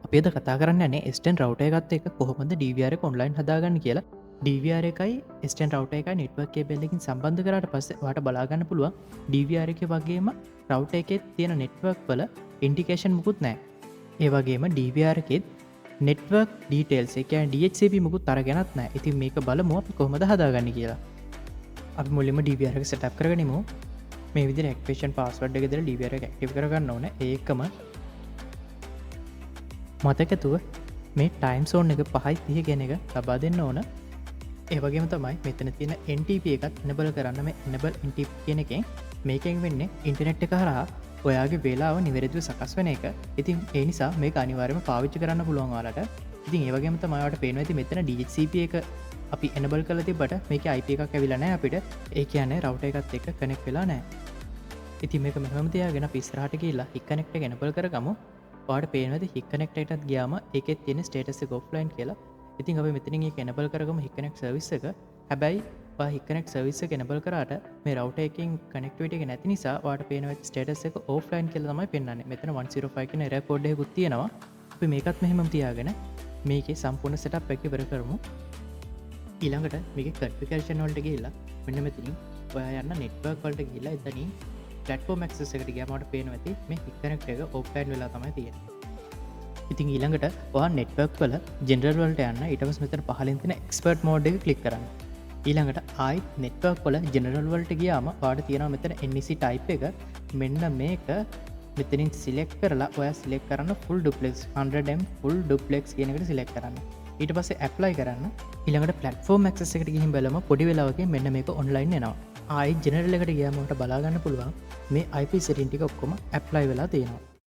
අපේද කතා කරන්න ස්ටන් රවටය එකත් එක කොහොමද DVR ඔන්ලයින් හදාගන්න කියලා DVR එකයි ස්ටන් රවට එක නිටවක් බෙල්ලකින් සම්බන්ධ කරට පස්ස වාට බලාගන්න පුළුවන් DVR එක වගේම රවට එකෙත් තියෙන නෙට්වක් වල ඉන්ඩිකේෂන් මුකුත් නෑ ඒවගේම DVR එකෙත් නෙට්වක් ඩීටේල්ස් එක DHCP මුකුත් තරගෙනත් නෑ ඉතින් මේක බලමු අපි කොහොමද හදාගන්න කියලා අපි මුලින්ම DVR එක සටප් කරගනිමු මේ විදි ක්වේෂන් පාස්වඩ් එක දෙර DVR එක ඇක්ටිව් කරගන්න ඕන ඒකම මතකතුව මේ ටයිම් සෝන් එක පහයි තිය ගෙන එක ලබා දෙන්න ඕන ඒවගේම තමයි මෙතන තියෙන NTP එකත් එනබල කරන්න මේ එනබල් NTP කියන එකෙන් මේකෙන් වෙන්නේ ඉන්ටනෙට් එක හරහා ඔයාගේ වෙලාව නිවැරදිව සකස් වන එක ඉතින් ඒ නිසා මේ අනිවාර්යම පාවිච්චි කරන්න පුළුවන් වාලට ඉතින් ඒවගේම තමයිට පේන ඇති මෙතන DHCP එක අපි එනබල් කල තිබට මේක IP එකක් ඇවිලනෑ අපිට ඒ කියන්නේ රවට එකත් එක කනෙක් වෙලා නෑ ඉති මේක මෙහමතියාගෙන පිස්රහට කියලා Hik-Connect ගෙනබල් කරගමු පාට පේනද Hik-Connectටත් ගයාම ඒකෙත් තියෙන ස්ටේටස් එක ඔෆ්ලයින් කියලා ඉතින් අප මෙතනින් එනබල් කරගම Hik-Connect සර්විස් එක හැබැයි Hik-Connect සර්විස් එක එනබල් කරට මේ රවට එකින් කනෙක්ටවිට එක නැති නිසා වාට පේනව ස්ටේටස් එක ඔෆ්ලයින් කියල තමයි පෙන්න්න මෙතන 105 කන රකෝඩ්ඩයකුත් තියෙනවා අපි මේකත් මෙහෙම තියාගෙන මේක සම්පූර්ණ සටප් එක ඉවර කරමු ඊළඟට මේක කන්ෆිගරේෂන් වලට ගිහිල්ලා මෙන්න මෙතනින් ඔයා යන්න නෙට්වර්ක් වලට ගිහිල්ලා එතනින් platform access එකට ගියාම ඔයාලට පේනවා ඇති මේ Hik-Connect එක ඔෆ්ලයින් වෙලා තමයි තියෙන්නේ ඉතින් ඊළඟට ඔයා නෙට්වර්ක් වල ජෙනරල් වලට යන්න ඊට පස්සේ මෙතන පහලින් තියෙන expert mode එක ක්ලික් කරන්න ඊළඟට ආයිත් නෙට්වර්ක් වල ජෙනරල් වලට ගියාම ඔයාලට තියෙනවා මෙතන NEC type එක මෙන්න මේක මෙතනින් සිලෙක්ට් කරලා ඔයා සිලෙක්ට් කරන්න full duplex 100M full duplex කියන එකට සිලෙක්ට් කරන්න ඊට පස්සේ ඇප්ලයි කරන්න ඊළඟට platform access එකට ගිහින් බලමු පොඩි වෙලාවකින් මෙන්න මේක ඔන්ලයින් එනවා ආයි ජෙනරල් එකට ගියාම ඔයාලට බලා ගන්න පුළුවන් මේ IP setting ටික ඔක්කොම ඇප්ලයි වෙලා තියෙනවා